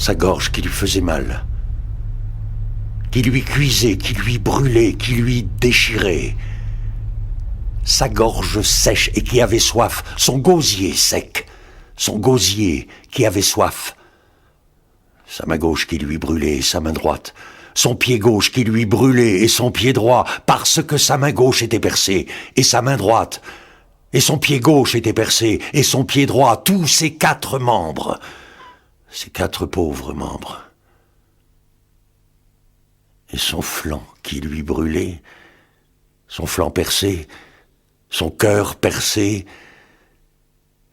sa gorge qui lui faisait mal, qui lui cuisait, qui lui brûlait, qui lui déchirait. Sa gorge sèche et qui avait soif, son gosier sec, son gosier qui avait soif. Sa main gauche qui lui brûlait et sa main droite, son pied gauche qui lui brûlait et son pied droit, parce que sa main gauche était percée et sa main droite, et son pied gauche était percé et son pied droit, tous ses 4 membres, ses 4 pauvres membres. Et son flanc qui lui brûlait, son flanc percé, son cœur percé,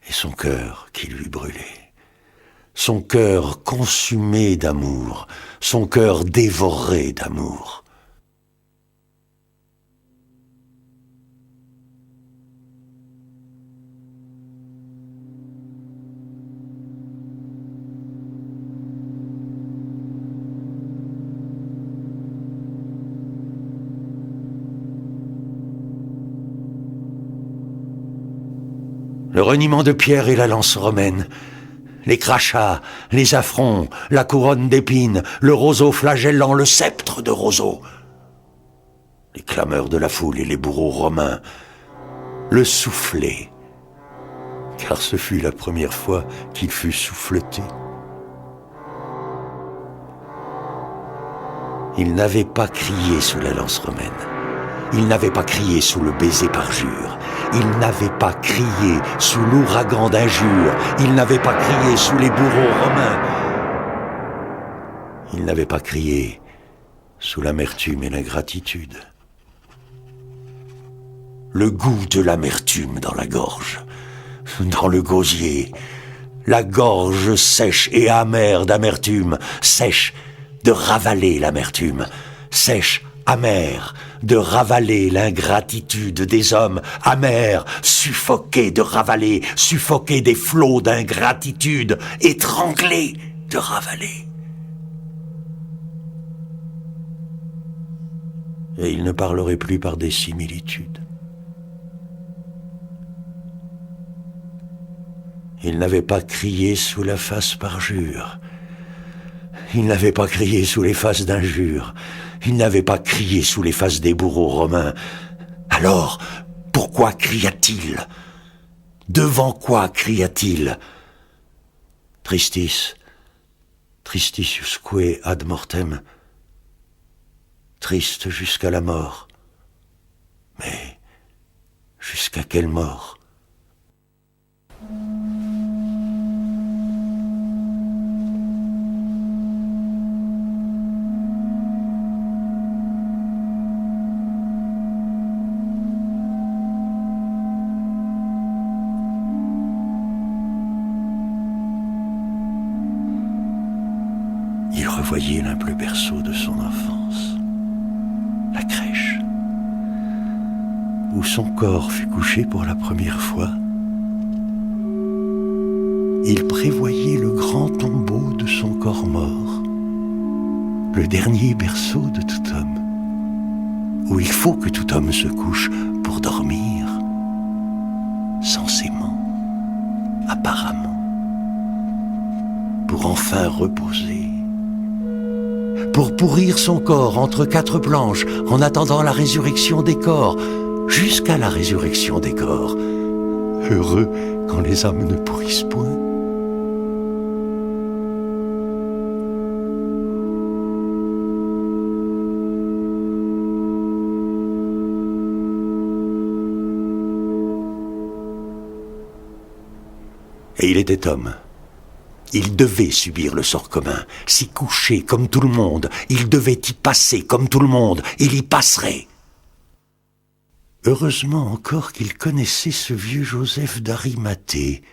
et son cœur qui lui brûlait. Son cœur consumé d'amour, son cœur dévoré d'amour. Le reniement de pierre et la lance romaine, les crachats, les affronts, la couronne d'épines, le roseau flagellant, le sceptre de roseau, les clameurs de la foule et les bourreaux romains, le soufflet, car ce fut la première fois qu'il fut souffleté. Il n'avait pas crié sous la lance romaine. Il n'avait pas crié sous le baiser parjure. Il n'avait pas crié sous l'ouragan d'injures. Il n'avait pas crié sous les bourreaux romains. Il n'avait pas crié sous l'amertume et l'ingratitude. Le goût de l'amertume dans la gorge, dans le gosier, la gorge sèche et amère d'amertume, sèche de ravaler l'amertume, sèche, amère, de ravaler l'ingratitude des hommes, amère, suffoqué de ravaler, suffoqué des flots d'ingratitude, étranglé de ravaler. Et il ne parlerait plus par des similitudes. Il n'avait pas crié sous la face parjure. Il n'avait pas crié sous les faces d'injures. Il n'avait pas crié sous les faces des bourreaux romains. Alors, pourquoi cria-t-il? Devant quoi cria-t-il? Tristis, tristitiusque ad mortem. Triste jusqu'à la mort. Mais jusqu'à quelle mort? Il revoyait l'humble berceau de son enfance, la crèche, où son corps fut couché pour la première fois. Il prévoyait le grand tombeau de son corps mort, le dernier berceau de tout homme, où il faut que tout homme se couche pour dormir, censément, apparemment, pour enfin reposer, pour pourrir son corps entre 4 planches en attendant la résurrection des corps, jusqu'à la résurrection des corps. Heureux quand les âmes ne pourrissent point. Et il était homme. Il devait subir le sort commun, s'y coucher comme tout le monde. Il devait y passer comme tout le monde. Il y passerait. Heureusement encore qu'il connaissait ce vieux Joseph d'Arimathée.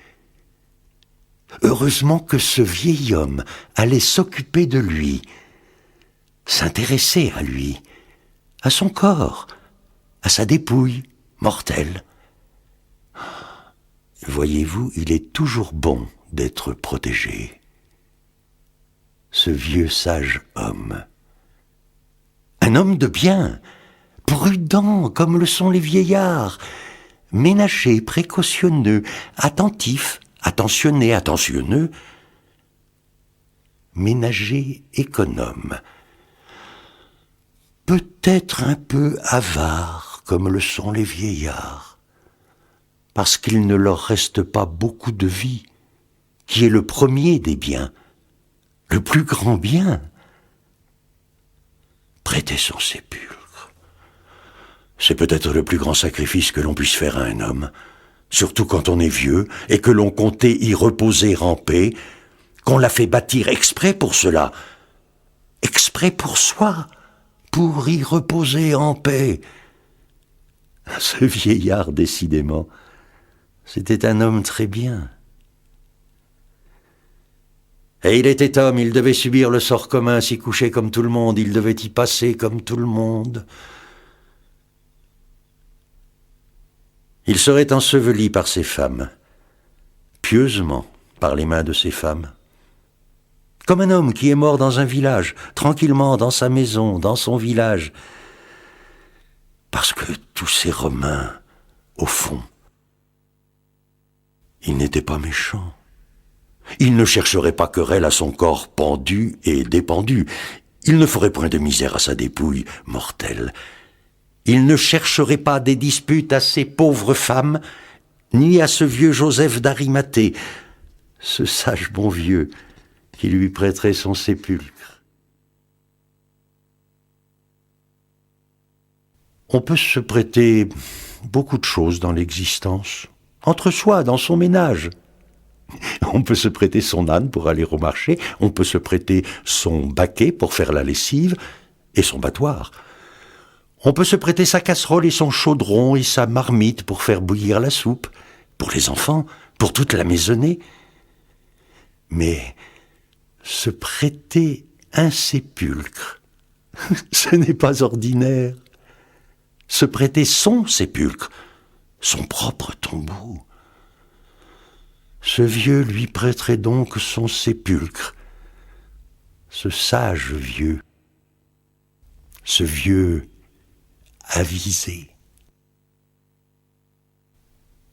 Heureusement que ce vieil homme allait s'occuper de lui, s'intéresser à lui, à son corps, à sa dépouille mortelle. Voyez-vous, il est toujours bon d'être protégé. Ce vieux sage homme. Un homme de bien, prudent comme le sont les vieillards, ménager, précautionneux, attentif, attentionné, attentionneux, ménager économe, peut-être un peu avare comme le sont les vieillards, parce qu'il ne leur reste pas beaucoup de vie, qui est le premier des biens, le plus grand bien. Prêter son sépulcre, c'est peut-être le plus grand sacrifice que l'on puisse faire à un homme, surtout quand on est vieux et que l'on comptait y reposer en paix, qu'on l'a fait bâtir exprès pour cela, exprès pour soi, pour y reposer en paix. Ce vieillard, décidément, c'était un homme très bien. Et il était homme, il devait subir le sort commun, s'y coucher comme tout le monde, il devait y passer comme tout le monde. Il serait enseveli par ses femmes, pieusement par les mains de ses femmes. Comme un homme qui est mort dans un village, tranquillement dans sa maison, dans son village. Parce que tous ces Romains, au fond, ils n'étaient pas méchants. Ils ne chercheraient pas querelle à son corps pendu et dépendu. Ils ne feraient point de misère à sa dépouille mortelle. Ils ne chercheraient pas des disputes à ces pauvres femmes, ni à ce vieux Joseph d'Arimathée, ce sage bon vieux qui lui prêterait son sépulcre. On peut se prêter beaucoup de choses dans l'existence, entre soi, dans son ménage. On peut se prêter son âne pour aller au marché, on peut se prêter son baquet pour faire la lessive et son battoir. On peut se prêter sa casserole et son chaudron et sa marmite pour faire bouillir la soupe, pour les enfants, pour toute la maisonnée. Mais se prêter un sépulcre, ce n'est pas ordinaire. Se prêter son sépulcre, son propre tombeau. Ce vieux lui prêterait donc son sépulcre, ce sage vieux, ce vieux avisé.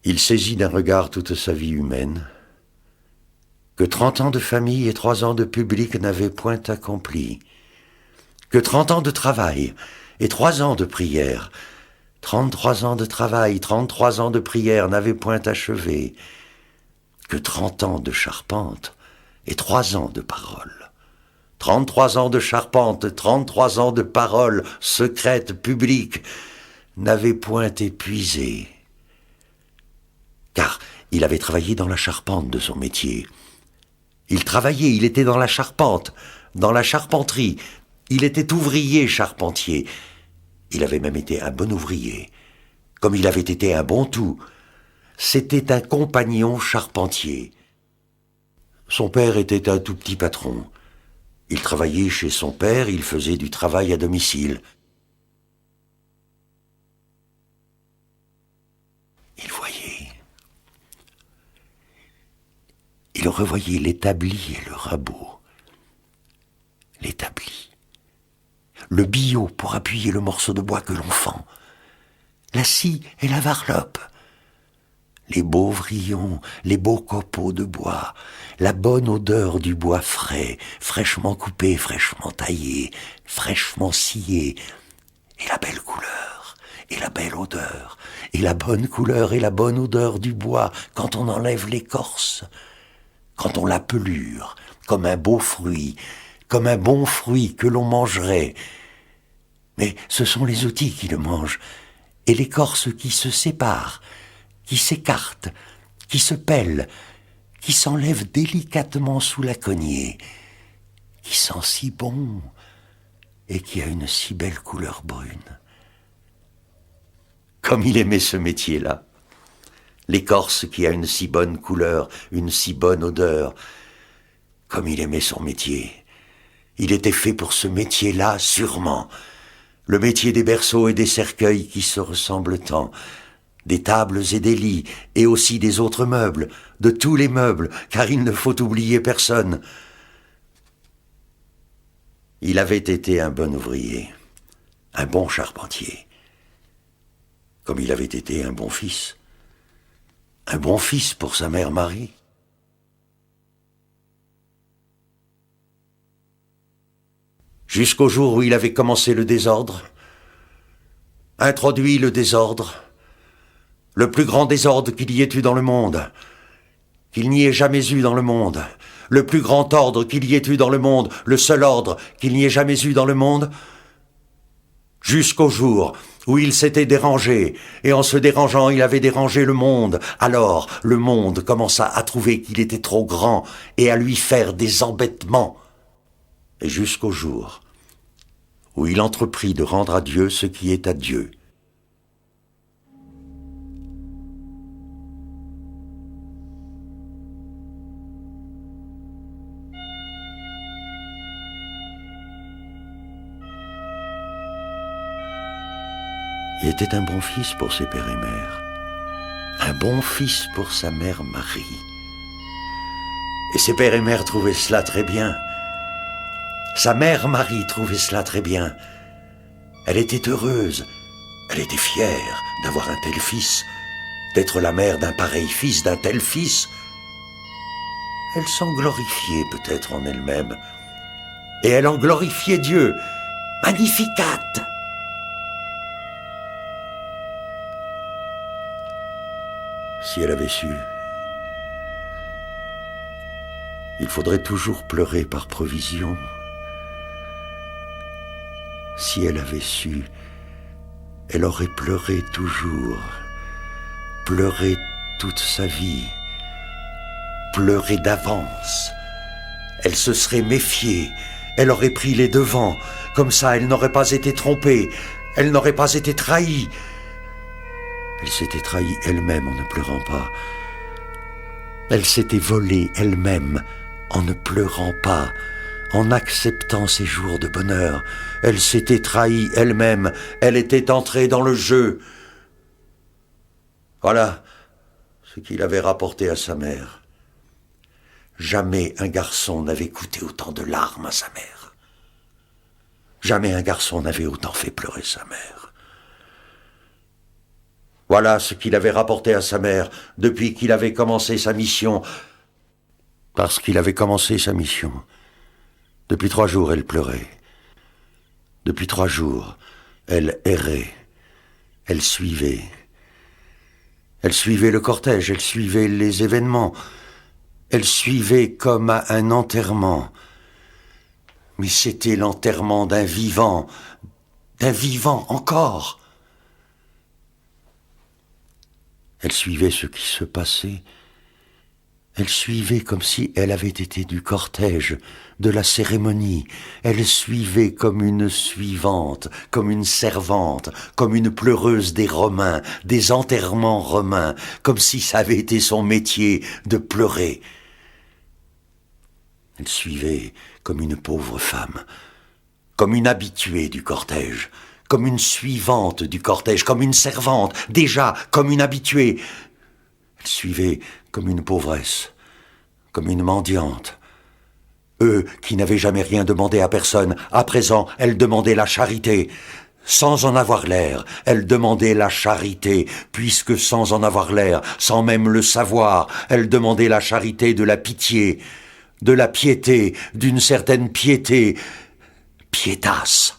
Il saisit d'un regard toute sa vie humaine, que 30 ans de famille et 3 ans de public n'avaient point accompli, que 30 ans de travail et 3 ans de prière, 33 ans de travail, 33 ans de prière n'avaient point achevé, que 30 ans de charpente et 3 ans de parole. 33 ans de charpente, 33 ans de parole secrète, publique, n'avaient point épuisé. Car il avait travaillé dans la charpente de son métier. Il travaillait, il était dans la charpente, dans la charpenterie. Il était ouvrier charpentier. Il avait même été un bon ouvrier, comme il avait été un bon tout. C'était un compagnon charpentier. Son père était un tout petit patron. Il travaillait chez son père, il faisait du travail à domicile. Il voyait. Il revoyait l'établi et le rabot. L'établi. Le billot pour appuyer le morceau de bois que l'on fend. La scie et la varlope. Les beaux vrillons, les beaux copeaux de bois, la bonne odeur du bois frais, fraîchement coupé, fraîchement taillé, fraîchement scié, et la belle couleur, et la belle odeur, et la bonne couleur et la bonne odeur du bois quand on enlève l'écorce, quand on la pelure, comme un beau fruit, comme un bon fruit que l'on mangerait. Mais ce sont les outils qui le mangent, et l'écorce qui se sépare, qui s'écarte, qui se pèle, qui s'enlève délicatement sous la cognée, qui sent si bon et qui a une si belle couleur brune. Comme il aimait ce métier-là, l'écorce qui a une si bonne couleur, une si bonne odeur, comme il aimait son métier. Il était fait pour ce métier-là, sûrement, le métier des berceaux et des cercueils qui se ressemblent tant, des tables et des lits, et aussi des autres meubles, de tous les meubles, car il ne faut oublier personne. Il avait été un bon ouvrier, un bon charpentier, comme il avait été un bon fils pour sa mère Marie. Jusqu'au jour où il avait commencé le désordre, introduit le désordre, le plus grand désordre qu'il y ait eu dans le monde, qu'il n'y ait jamais eu dans le monde, le plus grand ordre qu'il y ait eu dans le monde, le seul ordre qu'il n'y ait jamais eu dans le monde, jusqu'au jour où il s'était dérangé, et en se dérangeant, il avait dérangé le monde. Alors, le monde commença à trouver qu'il était trop grand et à lui faire des embêtements. Et jusqu'au jour où il entreprit de rendre à Dieu ce qui est à Dieu. Il était un bon fils pour ses pères et mères, un bon fils pour sa mère Marie. Et ses pères et mères trouvaient cela très bien. Sa mère Marie trouvait cela très bien. Elle était heureuse, elle était fière d'avoir un tel fils, d'être la mère d'un pareil fils, d'un tel fils. Elle s'en glorifiait peut-être en elle-même, et elle en glorifiait Dieu. Magnificat! Si elle avait su, il faudrait toujours pleurer par provision. Si elle avait su, elle aurait pleuré toujours, pleuré toute sa vie, pleuré d'avance. Elle se serait méfiée, elle aurait pris les devants, comme ça elle n'aurait pas été trompée, elle n'aurait pas été trahie. Elle s'était trahie elle-même en ne pleurant pas. Elle s'était volée elle-même en ne pleurant pas, en acceptant ses jours de bonheur. Elle s'était trahie elle-même, elle était entrée dans le jeu. Voilà ce qu'il avait rapporté à sa mère. Jamais un garçon n'avait coûté autant de larmes à sa mère. Jamais un garçon n'avait autant fait pleurer sa mère. Voilà ce qu'il avait rapporté à sa mère depuis qu'il avait commencé sa mission. Parce qu'il avait commencé sa mission. Depuis 3 jours, elle pleurait. Depuis 3 jours, elle errait. Elle suivait. Elle suivait le cortège, elle suivait les événements. Elle suivait comme à un enterrement. Mais c'était l'enterrement d'un vivant encore. Elle suivait ce qui se passait. Elle suivait comme si elle avait été du cortège, de la cérémonie. Elle suivait comme une suivante, comme une servante, comme une pleureuse des Romains, des enterrements romains, comme si ça avait été son métier de pleurer. Elle suivait comme une pauvre femme, comme une habituée du cortège, comme une suivante du cortège, comme une servante, déjà comme une habituée. Elle suivait comme une pauvresse, comme une mendiante. Eux qui n'avaient jamais rien demandé à personne, à présent, elle demandait la charité. Sans en avoir l'air, elle demandait la charité, puisque sans en avoir l'air, sans même le savoir, elle demandait la charité de la pitié, de la piété, d'une certaine piété, piétasse.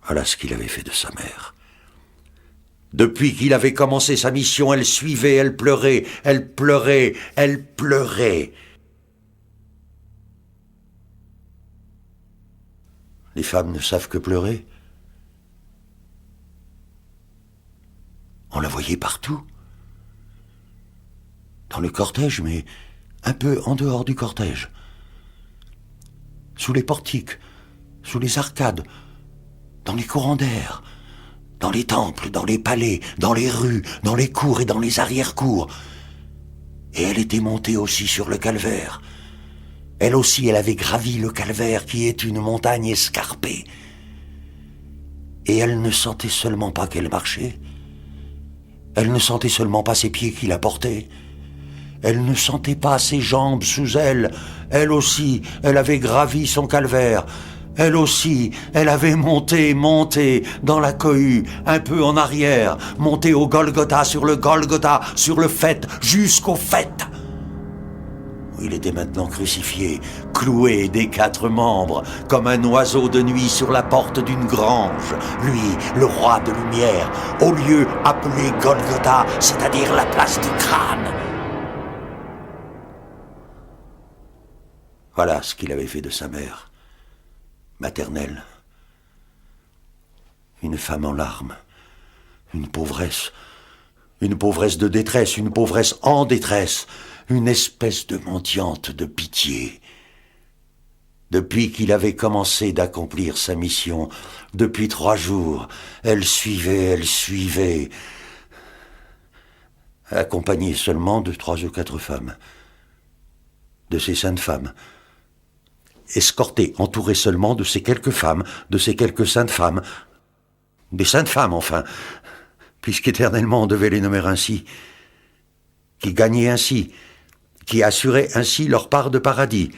Voilà ce qu'il avait fait de sa mère. Depuis qu'il avait commencé sa mission, elle suivait, elle pleurait, elle pleurait, elle pleurait. Les femmes ne savent que pleurer. On la voyait partout. Dans le cortège, mais un peu en dehors du cortège. Sous les portiques, sous les arcades, dans les courants d'air, dans les temples, dans les palais, dans les rues, dans les cours et dans les arrière-cours. Et elle était montée aussi sur le calvaire. Elle aussi, elle avait gravi le calvaire qui est une montagne escarpée. Et elle ne sentait seulement pas qu'elle marchait. Elle ne sentait seulement pas ses pieds qui la portaient. Elle ne sentait pas ses jambes sous elle. Elle aussi, elle avait gravi son calvaire. Elle aussi, elle avait monté dans la cohue, un peu en arrière, monté au Golgotha, sur le Golgotha, sur le faîte, jusqu'au faîte. Il était maintenant crucifié, cloué des 4 membres, comme un oiseau de nuit sur la porte d'une grange. Lui, le roi de lumière, au lieu appelé Golgotha, c'est-à-dire la place du crâne. Voilà ce qu'il avait fait de sa mère, maternelle. Une femme en larmes, une pauvresse de détresse, une pauvresse en détresse, une espèce de mendiante de pitié. Depuis qu'il avait commencé d'accomplir sa mission, depuis 3 jours, elle suivait, accompagnée seulement de 3 ou 4 femmes, de ces saintes femmes, escortée, entourée seulement de ces quelques femmes, de ces quelques saintes femmes, des saintes femmes enfin, puisqu'éternellement on devait les nommer ainsi, qui gagnaient ainsi, qui assuraient ainsi leur part de paradis.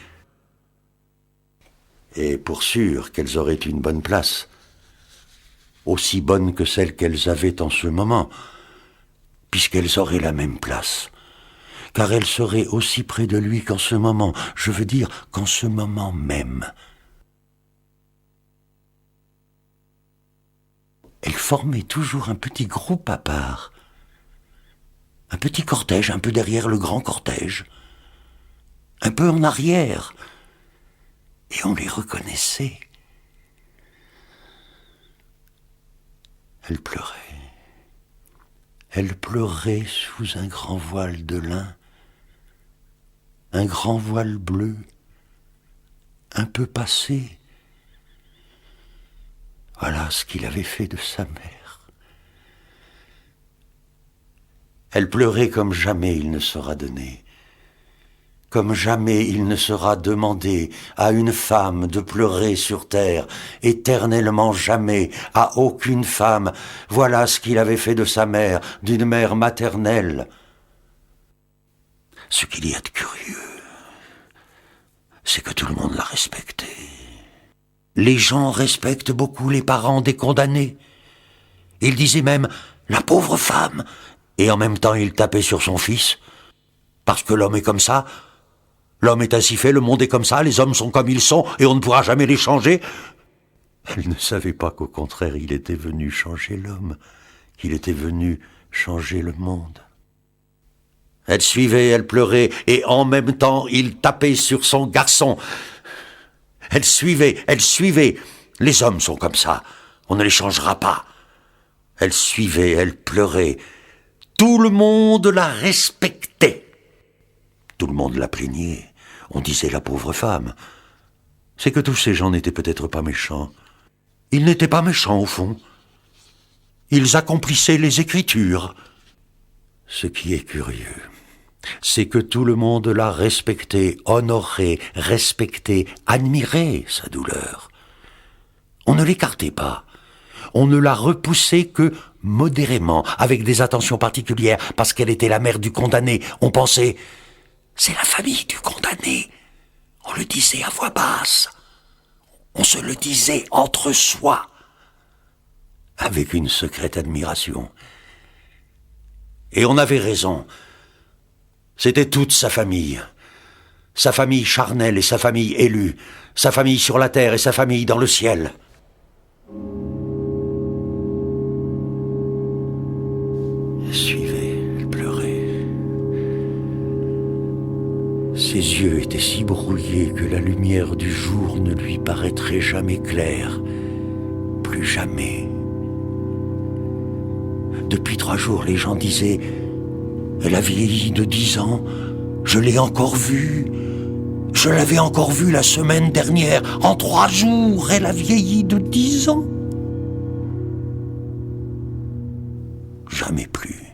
Et pour sûr qu'elles auraient une bonne place, aussi bonne que celle qu'elles avaient en ce moment, puisqu'elles auraient la même place, car elles seraient aussi près de lui qu'en ce moment, je veux dire qu'en ce moment même. Elles formaient toujours un petit groupe à part, un petit cortège, un peu derrière le grand cortège, un peu en arrière, et on les reconnaissait. Elle pleurait. Elle pleurait sous un grand voile de lin, un grand voile bleu, un peu passé. Voilà ce qu'il avait fait de sa mère. Elle pleurait comme jamais il ne sera donné. Comme jamais il ne sera demandé à une femme de pleurer sur terre, éternellement jamais, à aucune femme. Voilà ce qu'il avait fait de sa mère, d'une mère maternelle. Ce qu'il y a de curieux, c'est que tout le monde la respectait. Les gens respectent beaucoup les parents des condamnés. Ils disaient même « la pauvre femme », et en même temps ils tapaient sur son fils, parce que l'homme est comme ça. L'homme est ainsi fait, le monde est comme ça, les hommes sont comme ils sont, et on ne pourra jamais les changer. Elle ne savait pas qu'au contraire, il était venu changer l'homme, qu'il était venu changer le monde. Elle suivait, elle pleurait, et en même temps, il tapait sur son garçon. Elle suivait. Les hommes sont comme ça, on ne les changera pas. Elle suivait, elle pleurait. Tout le monde la respectait. Tout le monde la plaignait. On disait la pauvre femme. C'est que tous ces gens n'étaient peut-être pas méchants. Ils n'étaient pas méchants au fond. Ils accomplissaient les Écritures. Ce qui est curieux, c'est que tout le monde la respectait, honorait, respectait, admirait sa douleur. On ne l'écartait pas. On ne la repoussait que modérément, avec des attentions particulières, parce qu'elle était la mère du condamné. On pensait, c'est la famille du condamné. On le disait à voix basse. On se le disait entre soi, avec une secrète admiration. Et on avait raison. C'était toute sa famille charnelle et sa famille élue, sa famille sur la terre et sa famille dans le ciel. Elle suivait, elle pleurait. Ses yeux étaient si brouillés que la lumière du jour ne lui paraîtrait jamais claire, plus jamais. Depuis 3 jours, les gens disaient « Elle a vieilli de 10 ans, je l'ai encore vue. Je l'avais encore vue la semaine dernière. En 3 jours, elle a vieilli de 10 ans. » Jamais plus.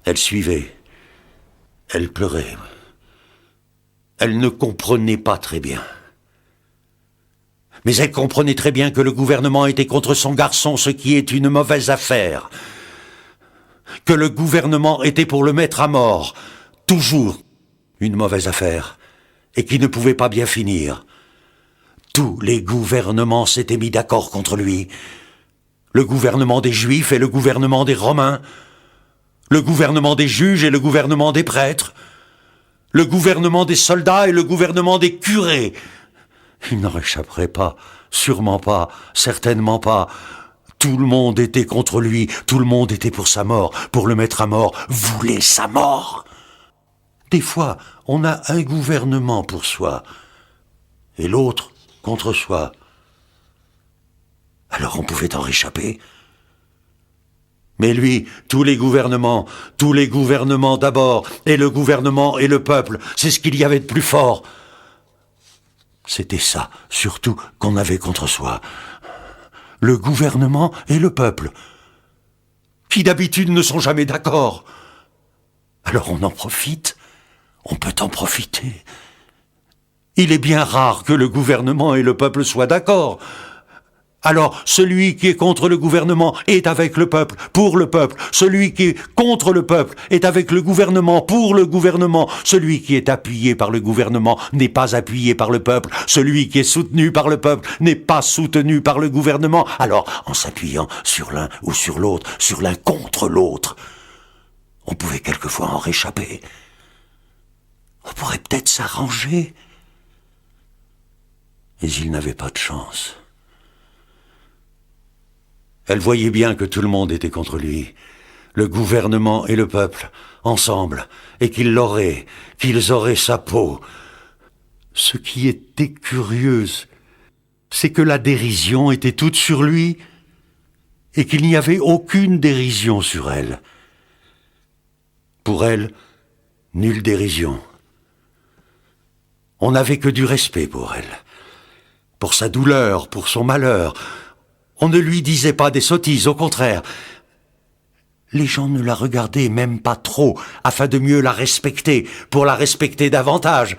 Elle suivait. Elle pleurait. Elle ne comprenait pas très bien. Mais elle comprenait très bien que le gouvernement était contre son garçon, ce qui est une mauvaise affaire. Que le gouvernement était pour le mettre à mort. Toujours une mauvaise affaire. Et qui ne pouvait pas bien finir. Tous les gouvernements s'étaient mis d'accord contre lui. Le gouvernement des Juifs et le gouvernement des Romains. Le gouvernement des juges et le gouvernement des prêtres. Le gouvernement des soldats et le gouvernement des curés. Il n'en réchapperait pas, sûrement pas, certainement pas. Tout le monde était contre lui, tout le monde était pour sa mort, pour le mettre à mort, voulait sa mort. Des fois, on a un gouvernement pour soi, et l'autre contre soi. Alors on pouvait en réchapper. Mais lui, tous les gouvernements d'abord, et le gouvernement et le peuple, c'est ce qu'il y avait de plus fort. C'était ça, surtout, qu'on avait contre soi. Le gouvernement et le peuple, qui d'habitude ne sont jamais d'accord. Alors on en profite, on peut en profiter. Il est bien rare que le gouvernement et le peuple soient d'accord. Alors, celui qui est contre le gouvernement est avec le peuple, pour le peuple. Celui qui est contre le peuple est avec le gouvernement, pour le gouvernement. Celui qui est appuyé par le gouvernement n'est pas appuyé par le peuple. Celui qui est soutenu par le peuple n'est pas soutenu par le gouvernement. Alors, en s'appuyant sur l'un ou sur l'autre, sur l'un contre l'autre, on pouvait quelquefois en réchapper. On pourrait peut-être s'arranger. Mais il n'avait pas de chance. Elle voyait bien que tout le monde était contre lui, le gouvernement et le peuple, ensemble, et qu'ils auraient sa peau. Ce qui était curieuse, c'est que la dérision était toute sur lui, et qu'il n'y avait aucune dérision sur elle. Pour elle, nulle dérision. On n'avait que du respect pour elle, pour sa douleur, pour son malheur. On ne lui disait pas des sottises, au contraire. Les gens ne la regardaient même pas trop, afin de mieux la respecter, pour la respecter davantage.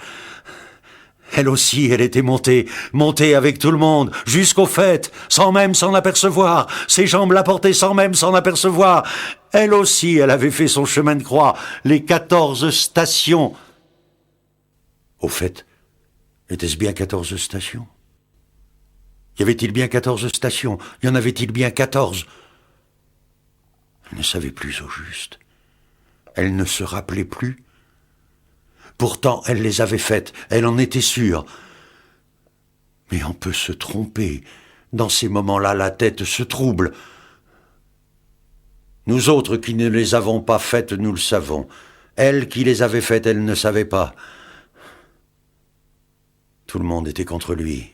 Elle aussi, elle était montée avec tout le monde, jusqu'au faîte, sans même s'en apercevoir. Ses jambes la portaient sans même s'en apercevoir. Elle aussi, elle avait fait son chemin de croix, les 14 stations. Au fait, était-ce bien 14 stations ? Y avait-il bien 14 stations ? Y en avait-il bien 14 ? Elle ne savait plus au juste. Elle ne se rappelait plus. Pourtant, elle les avait faites, elle en était sûre. Mais on peut se tromper. Dans ces moments-là, la tête se trouble. Nous autres qui ne les avons pas faites, nous le savons. Elle qui les avait faites, elle ne savait pas. Tout le monde était contre lui.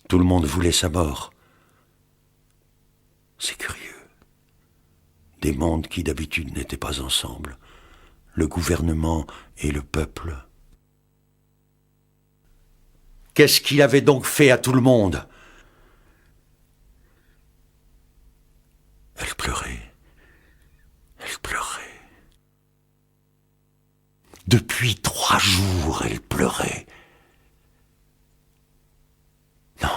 Tout le monde voulait sa mort. C'est curieux. Des mondes qui d'habitude n'étaient pas ensemble. Le gouvernement et le peuple. Qu'est-ce qu'il avait donc fait à tout le monde ? Elle pleurait. Elle pleurait. Depuis 3 jours, elle pleurait. Non.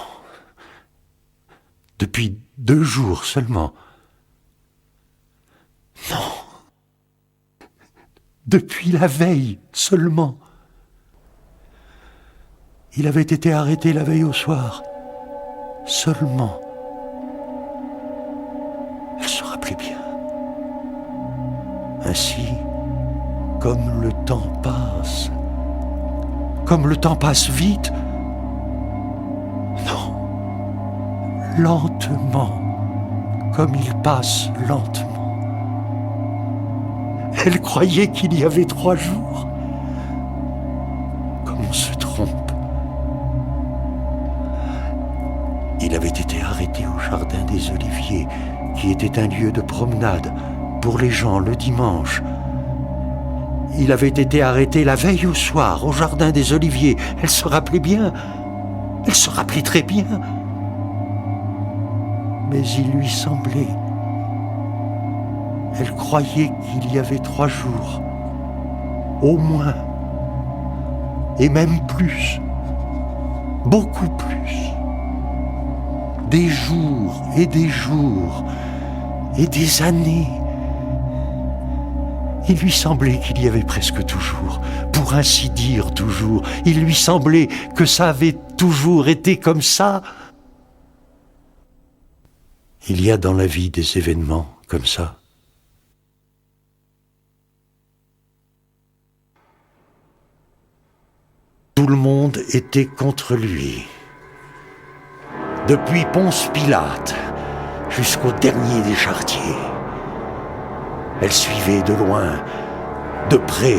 Depuis 2 jours seulement. Non. Depuis la veille seulement. Il avait été arrêté la veille au soir. Seulement. Elle se rappelait bien. Ainsi, comme le temps passe. Comme le temps passe vite. Non. Lentement. Comme il passe lentement. Elle croyait qu'il y avait 3 jours. Comme on se trompe. Il avait été arrêté au jardin des Oliviers, qui était un lieu de promenade pour les gens le dimanche. Il avait été arrêté la veille au soir au jardin des Oliviers. Elle se rappelait bien. Elle se rappelait très bien. Mais il lui semblait... Elle croyait qu'il y avait 3 jours, au moins, et même plus, beaucoup plus. Des jours, et des années. Il lui semblait qu'il y avait presque toujours, pour ainsi dire toujours, il lui semblait que ça avait toujours été comme ça. Il y a dans la vie des événements comme ça. Tout le monde était contre lui. Depuis Ponce Pilate jusqu'au dernier des charretiers. Elle suivait de loin, de près,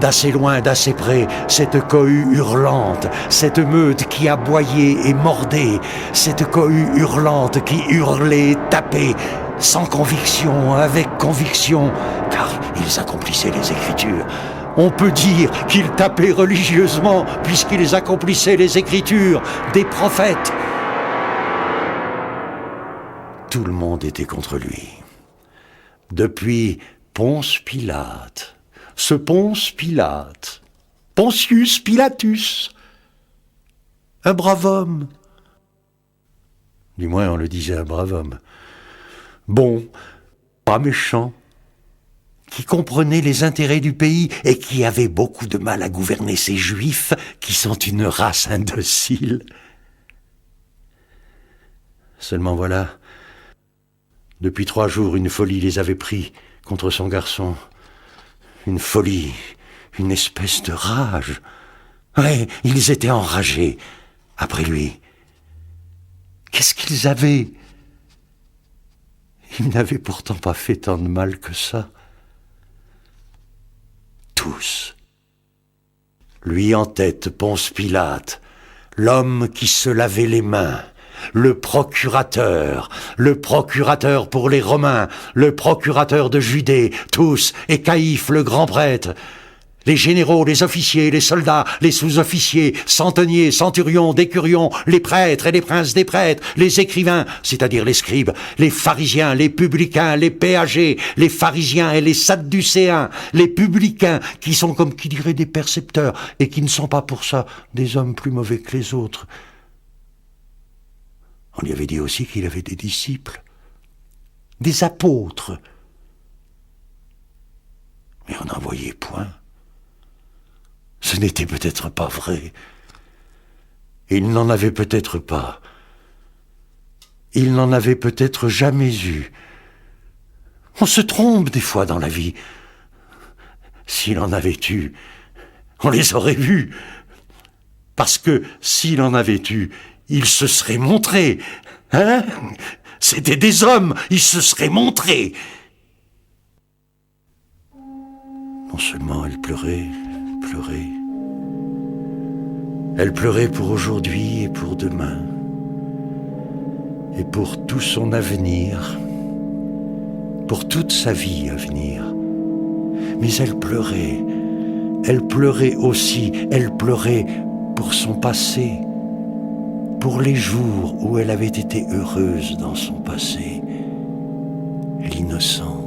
d'assez loin, d'assez près, cette cohue hurlante, cette meute qui aboyait et mordait, cette cohue hurlante qui hurlait, tapait, sans conviction, avec conviction, car ils accomplissaient les Écritures. On peut dire qu'ils tapaient religieusement, puisqu'ils accomplissaient les Écritures des prophètes. Tout le monde était contre lui. Depuis Ponce Pilate, ce Ponce Pilate, Pontius Pilatus, un brave homme. Du moins, on le disait, un brave homme. Bon, pas méchant, qui comprenait les intérêts du pays et qui avait beaucoup de mal à gouverner ces Juifs qui sont une race indocile. Seulement voilà, depuis 3 jours, une folie les avait pris contre son garçon. Une folie, une espèce de rage. Ouais, ils étaient enragés après lui. Qu'est-ce qu'ils avaient? Ils n'avaient pourtant pas fait tant de mal que ça. Tous. Lui en tête, Ponce Pilate, l'homme qui se lavait les mains, le procurateur pour les Romains, le procurateur de Judée, tous, et Caïphe le grand prêtre, les généraux, les officiers, les soldats, les sous-officiers, centeniers, centurions, décurions, les prêtres et les princes des prêtres, les écrivains, c'est-à-dire les scribes, les pharisiens, les publicains, les péagés, les pharisiens et les sadducéens, les publicains, qui sont comme qui dirait des percepteurs, et qui ne sont pas pour ça des hommes plus mauvais que les autres. On lui avait dit aussi qu'il avait des disciples, des apôtres. Mais on n'en voyait point. Ce n'était peut-être pas vrai. Il n'en avait peut-être pas. Il n'en avait peut-être jamais eu. On se trompe des fois dans la vie. S'il en avait eu, on les aurait vus. Parce que s'il en avait eu, ils se seraient montrés. Hein? C'étaient des hommes, ils se seraient montrés. Non seulement elle pleurait. Elle pleurait pour aujourd'hui et pour demain, et pour tout son avenir, pour toute sa vie à venir. Mais elle pleurait aussi, elle pleurait pour son passé, pour les jours où elle avait été heureuse dans son passé, l'innocente.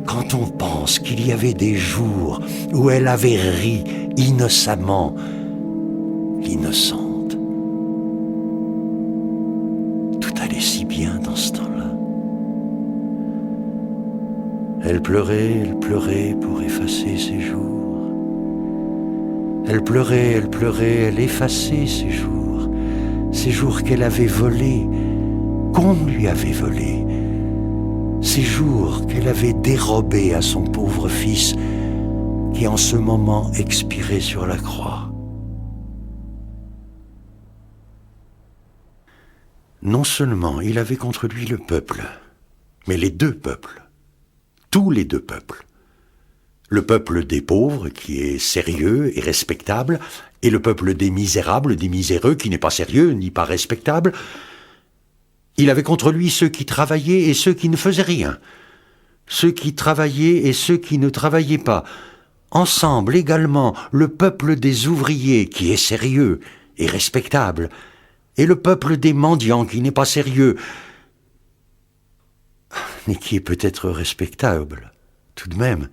Quand on pense qu'il y avait des jours où elle avait ri innocemment, l'innocente, tout allait si bien dans ce temps-là. Elle pleurait pour effacer ses jours. Elle pleurait, elle effaçait ses jours qu'elle avait volés, qu'on lui avait volés. Ces jours qu'elle avait dérobés à son pauvre fils qui en ce moment expirait sur la croix. Non seulement il avait contre lui le peuple, mais les 2 peuples, tous les 2 peuples. Le peuple des pauvres, qui est sérieux et respectable, et le peuple des misérables, des miséreux, qui n'est pas sérieux ni pas respectable. Il avait contre lui ceux qui travaillaient et ceux qui ne faisaient rien, ceux qui travaillaient et ceux qui ne travaillaient pas. Ensemble également le peuple des ouvriers qui est sérieux et respectable, et le peuple des mendiants qui n'est pas sérieux, mais qui est peut-être respectable, tout de même,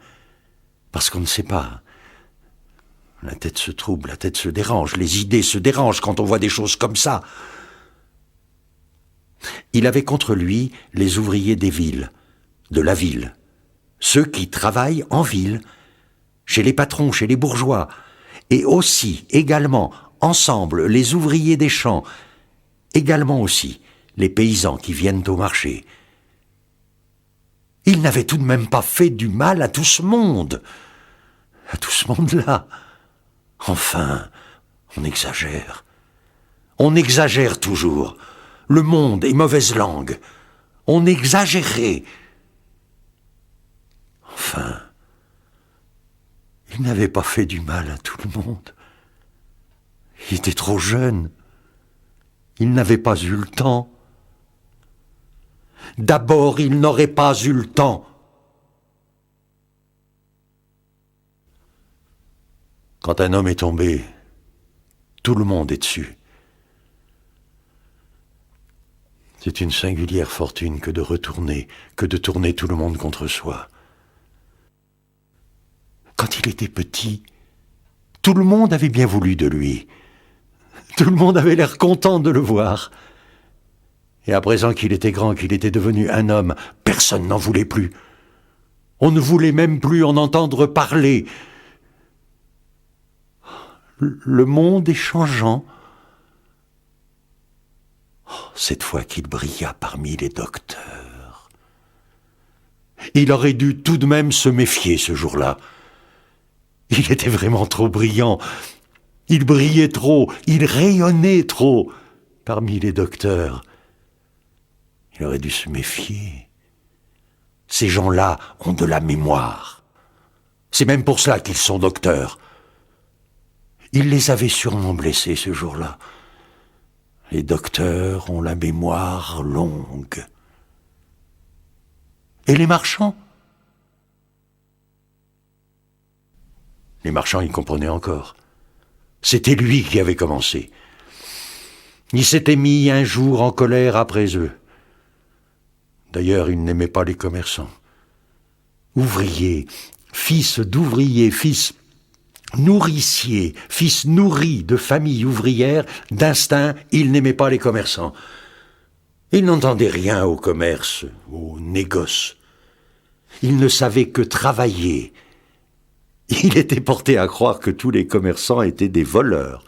parce qu'on ne sait pas. La tête se trouble, la tête se dérange, les idées se dérangent quand on voit des choses comme ça. Il avait contre lui les ouvriers des villes, de la ville, ceux qui travaillent en ville, chez les patrons, chez les bourgeois, et aussi, également, ensemble, les ouvriers des champs, également aussi, les paysans qui viennent au marché. Il n'avait tout de même pas fait du mal à tout ce monde. à tout ce monde-là. Enfin, on exagère. On exagère toujours. Le monde est mauvaise langue. On exagérait. Enfin, il n'avait pas fait du mal à tout le monde. Il était trop jeune. Il n'avait pas eu le temps. D'abord, il n'aurait pas eu le temps. Quand un homme est tombé, tout le monde est dessus. C'est une singulière fortune que de tourner tout le monde contre soi. Quand il était petit, tout le monde avait bien voulu de lui. Tout le monde avait l'air content de le voir. Et à présent qu'il était grand, qu'il était devenu un homme, personne n'en voulait plus. On ne voulait même plus en entendre parler. Le monde est changeant. Cette fois qu'il brilla parmi les docteurs. Il aurait dû tout de même se méfier ce jour-là. Il était vraiment trop brillant. Il brillait trop, il rayonnait trop parmi les docteurs. Il aurait dû se méfier. Ces gens-là ont de la mémoire. C'est même pour cela qu'ils sont docteurs. Il les avait sûrement blessés ce jour-là. Les docteurs ont la mémoire longue. Et les marchands? Les marchands y comprenaient encore. C'était lui qui avait commencé. Il s'était mis un jour en colère après eux. D'ailleurs, il n'aimait pas les commerçants. Ouvrier, fils d'ouvrier, fils nourricier, fils nourri de famille ouvrière, d'instinct, il n'aimait pas les commerçants. Il n'entendait rien au commerce, au négoce. Il ne savait que travailler. Il était porté à croire que tous les commerçants étaient des voleurs.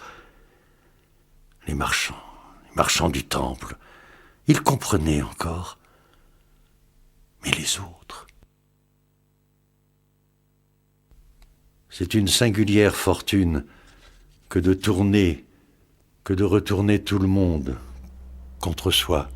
Les marchands du temple, ils comprenaient encore. Mais les autres... C'est une singulière fortune que de retourner tout le monde contre soi.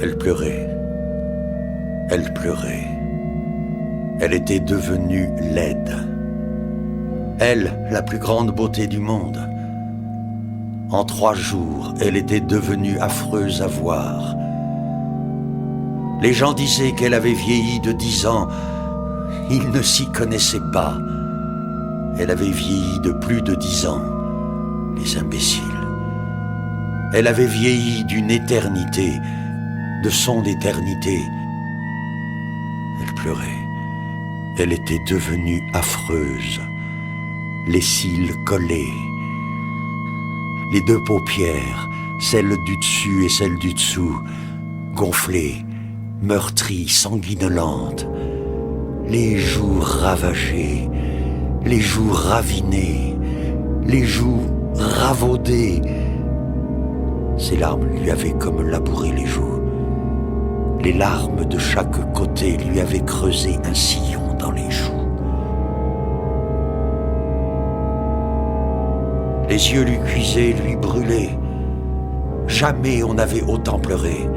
Elle pleurait. Elle pleurait. Elle était devenue laide. Elle, la plus grande beauté du monde. En 3 jours, elle était devenue affreuse à voir. Les gens disaient qu'elle avait vieilli de 10 ans. Ils ne s'y connaissaient pas. Elle avait vieilli de plus de 10 ans. Les imbéciles. Elle avait vieilli d'une éternité, de son éternité. Elle pleurait. Elle était devenue affreuse. Les cils collés. Les 2 paupières, celle du dessus et celle du dessous, gonflées, meurtries, sanguinolentes. Les joues ravagées, les joues ravinées, les joues ravaudées. Ses larmes lui avaient comme labouré les joues. Les larmes de chaque côté lui avaient creusé un sillon dans les joues. Les yeux lui cuisaient, lui brûlaient. Jamais on n'avait autant pleuré.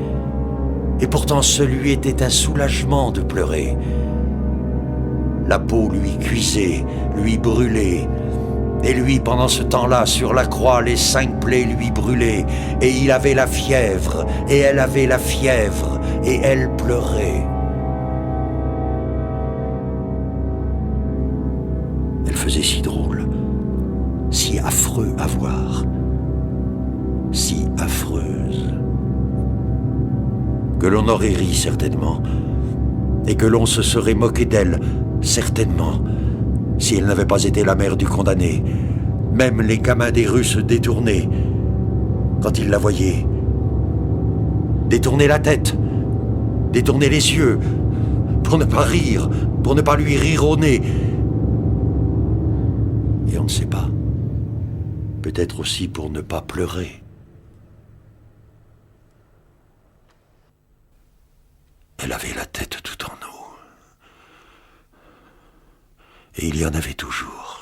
Et pourtant ce lui était un soulagement de pleurer. La peau lui cuisait, lui brûlait. Et lui, pendant ce temps-là, sur la croix, les 5 plaies lui brûlaient. Et il avait la fièvre, et elle avait la fièvre, et elle pleurait. Elle faisait si drôle, si affreux à voir, si affreuse, que l'on aurait ri certainement, et que l'on se serait moqué d'elle certainement, si elle n'avait pas été la mère du condamné. Même les gamins des rues se détournaient quand ils la voyaient. Détournaient la tête, détournaient les yeux, pour ne pas rire, pour ne pas lui rire au nez. Et on ne sait pas. Peut-être aussi pour ne pas pleurer. Elle avait la tête tout en eau. Et il y en avait toujours.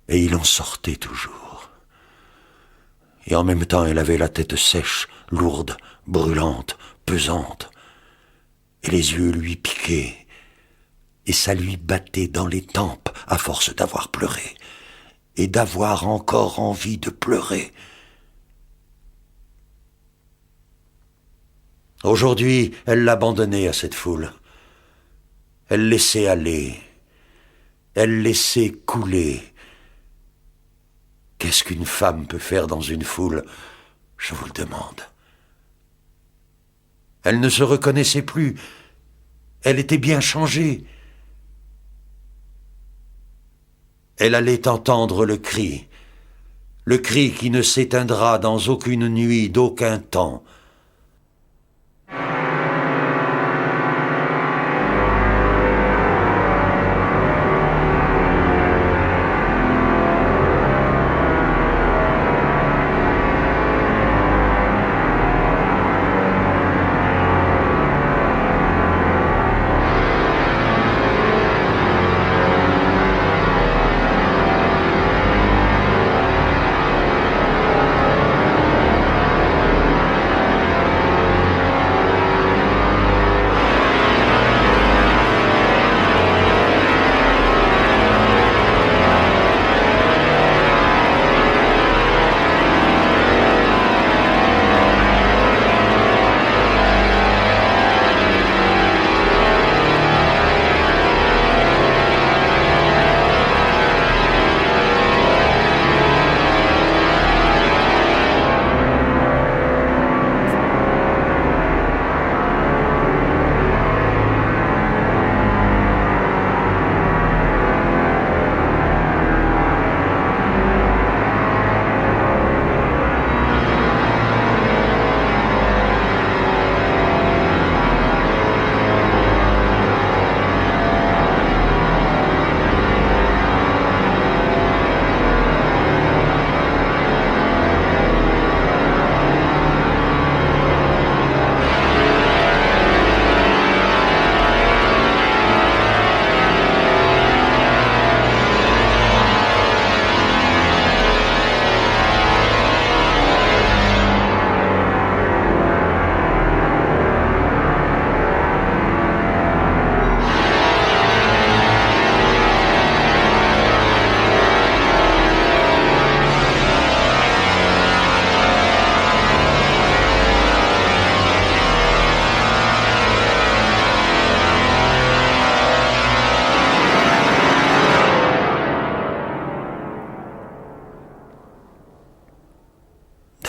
Et il en sortait toujours. Et en même temps, elle avait la tête sèche, lourde, brûlante, pesante. Et les yeux lui piquaient. Et ça lui battait dans les tempes à force d'avoir pleuré. Et d'avoir encore envie de pleurer. Aujourd'hui, elle l'abandonnait à cette foule. Elle laissait aller. Elle laissait couler. Qu'est-ce qu'une femme peut faire dans une foule, je vous le demande. Elle ne se reconnaissait plus. Elle était bien changée. Elle allait entendre le cri qui ne s'éteindra dans aucune nuit d'aucun temps.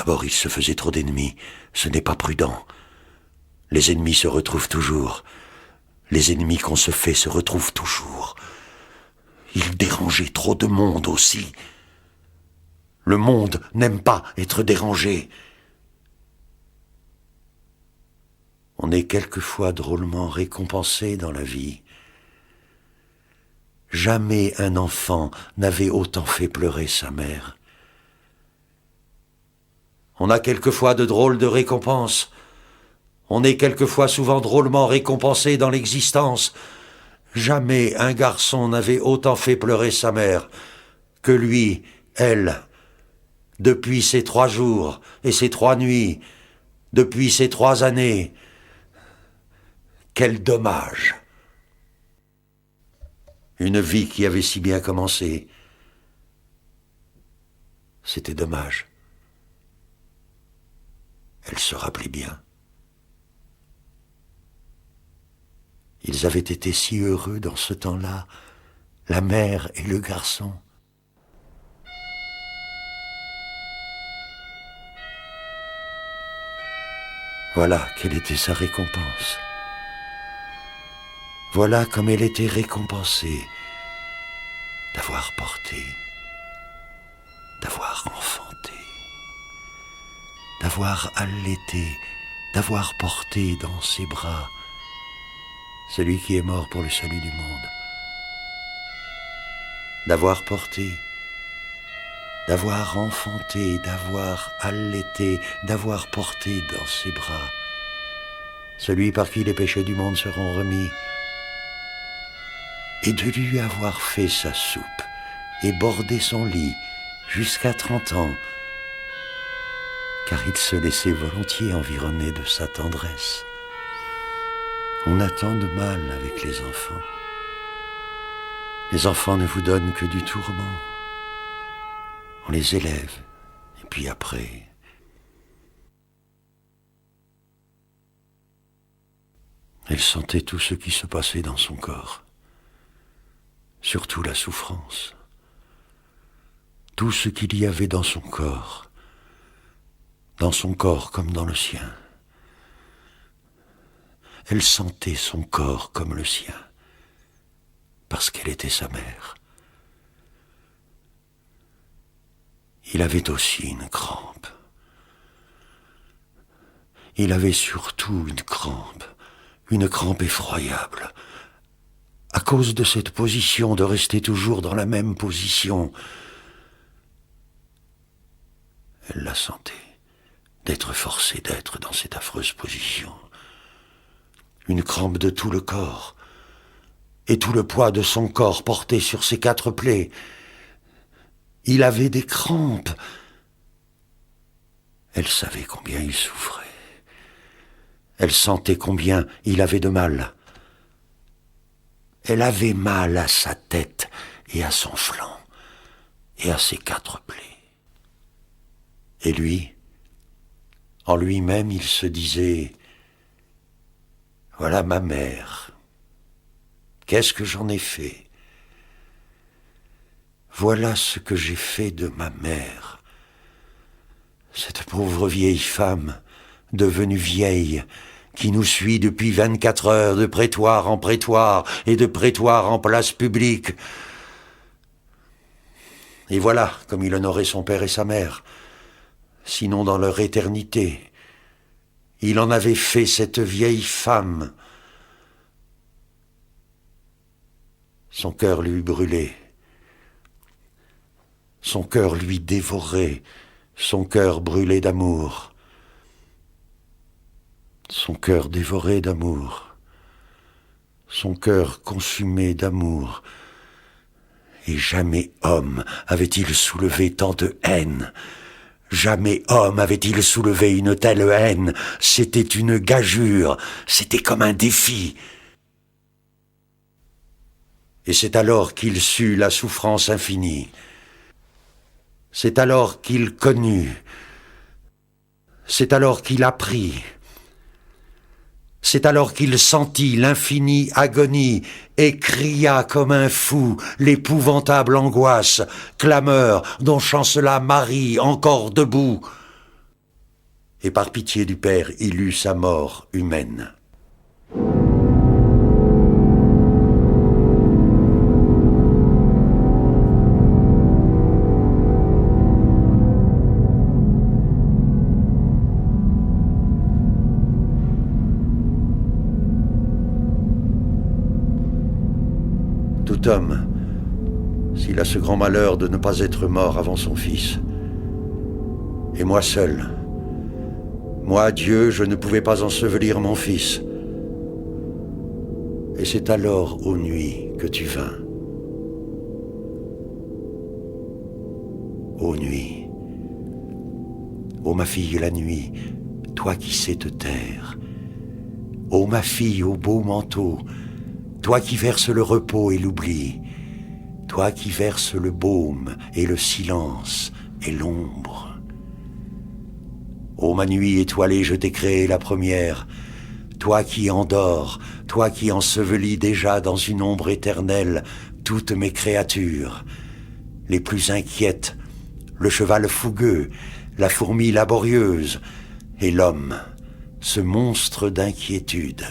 D'abord, il se faisait trop d'ennemis. Ce n'est pas prudent. Les ennemis se retrouvent toujours. Les ennemis qu'on se fait se retrouvent toujours. Il dérangeait trop de monde aussi. Le monde n'aime pas être dérangé. On est quelquefois drôlement récompensé dans la vie. Jamais un enfant n'avait autant fait pleurer sa mère. On a quelquefois de drôles de récompenses. On est quelquefois souvent drôlement récompensé dans l'existence. Jamais un garçon n'avait autant fait pleurer sa mère que lui, elle, depuis ces 3 jours et ces 3 nuits, depuis ces 3 années. Quel dommage! Une vie qui avait si bien commencé. C'était dommage. Elle se rappelait bien. Ils avaient été si heureux dans ce temps-là, la mère et le garçon. Voilà quelle était sa récompense. Voilà comme elle était récompensée d'avoir porté, d'avoir enfanté, d'avoir allaité, d'avoir porté dans ses bras celui qui est mort pour le salut du monde, d'avoir porté, d'avoir enfanté, d'avoir allaité, d'avoir porté dans ses bras celui par qui les péchés du monde seront remis, et de lui avoir fait sa soupe et bordé son lit jusqu'à 30 ans, car il se laissait volontiers environner de sa tendresse. On a tant de mal avec les enfants. Les enfants ne vous donnent que du tourment. On les élève, et puis après... Elle sentait tout ce qui se passait dans son corps, surtout la souffrance, tout ce qu'il y avait dans son corps comme dans le sien. Elle sentait son corps comme le sien, parce qu'elle était sa mère. Il avait aussi une crampe. Il avait surtout une crampe effroyable, à cause de cette position, de rester toujours dans la même position. Elle la sentait, d'être forcée d'être dans cette affreuse position. Une crampe de tout le corps, et tout le poids de son corps porté sur ses 4 plaies. Il avait des crampes. Elle savait combien il souffrait. Elle sentait combien il avait de mal. Elle avait mal à sa tête et à son flanc et à ses 4 plaies. Et lui, en lui-même, il se disait « Voilà ma mère. Qu'est-ce que j'en ai fait? Voilà ce que j'ai fait de ma mère. Cette pauvre vieille femme, devenue vieille, qui nous suit depuis 24 heures de prétoire en prétoire et de prétoire en place publique. Et voilà comme il honorait son père et sa mère, sinon dans leur éternité. Il en avait fait cette vieille femme. Son cœur lui brûlait. Son cœur lui dévorait. Son cœur brûlait d'amour. Son cœur dévoré d'amour. Son cœur consumé d'amour. Et jamais homme avait-il soulevé tant de haine. Jamais homme avait-il soulevé une telle haine. C'était une gageure, c'était comme un défi. Et c'est alors qu'il sut la souffrance infinie. C'est alors qu'il connut. C'est alors qu'il apprit. C'est alors qu'il sentit l'infinie agonie et cria comme un fou l'épouvantable angoisse, clameur dont chancela Marie encore debout. Et par pitié du Père, il eut sa mort humaine. Tout homme, s'il a ce grand malheur de ne pas être mort avant son fils. Et moi seul, moi, Dieu, je ne pouvais pas ensevelir mon fils. Et c'est alors, ô nuit, que tu vins. Ô nuit, ô ma fille la nuit, toi qui sais te taire. Ô ma fille au beau manteau, toi qui verses le repos et l'oubli, toi qui verses le baume et le silence et l'ombre. Ô ma nuit étoilée, je t'ai créé la première, toi qui endors, toi qui ensevelis déjà dans une ombre éternelle toutes mes créatures, les plus inquiètes, le cheval fougueux, la fourmi laborieuse, et l'homme, ce monstre d'inquiétude.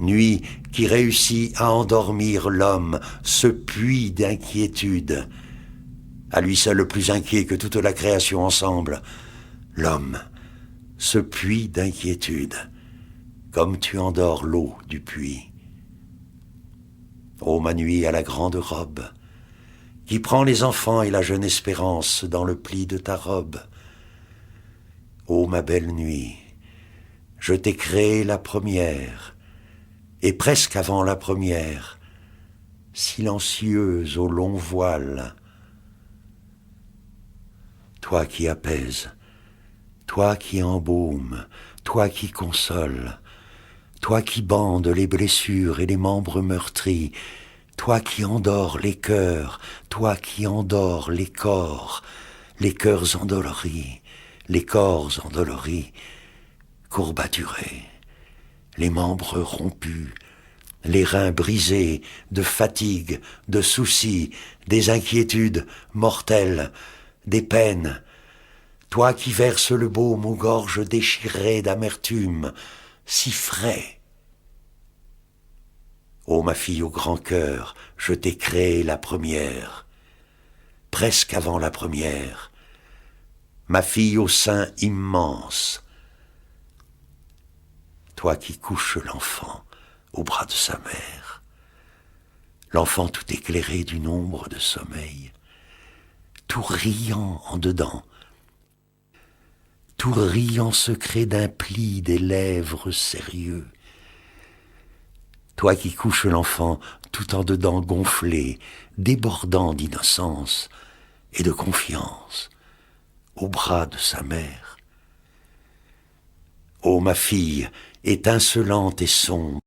Nuit qui réussit à endormir l'homme, ce puits d'inquiétude. À lui seul le plus inquiet que toute la création ensemble. L'homme, ce puits d'inquiétude, comme tu endors l'eau du puits. Ô ma nuit à la grande robe, qui prend les enfants et la jeune espérance dans le pli de ta robe. Ô ma belle nuit, je t'ai créé la première, et presque avant la première, silencieuse au long voile. Toi qui apaises, toi qui embaumes, toi qui consoles, toi qui bandes les blessures et les membres meurtris, toi qui endors les cœurs, toi qui endors les cœurs endoloris, les corps endoloris, courbaturés, les membres rompus, les reins brisés de fatigue, de soucis, des inquiétudes mortelles, des peines, toi qui verses le baume aux gorges déchirées d'amertume, si frais. Ô ma fille au grand cœur, je t'ai créé la première, presque avant la première, ma fille au sein immense, toi qui couches l'enfant au bras de sa mère, l'enfant tout éclairé d'une ombre de sommeil, tout riant en dedans, tout riant secret d'un pli des lèvres sérieux. Toi qui couches l'enfant tout en dedans gonflé, débordant d'innocence et de confiance, au bras de sa mère. Ô ma fille, étincelante et sombre,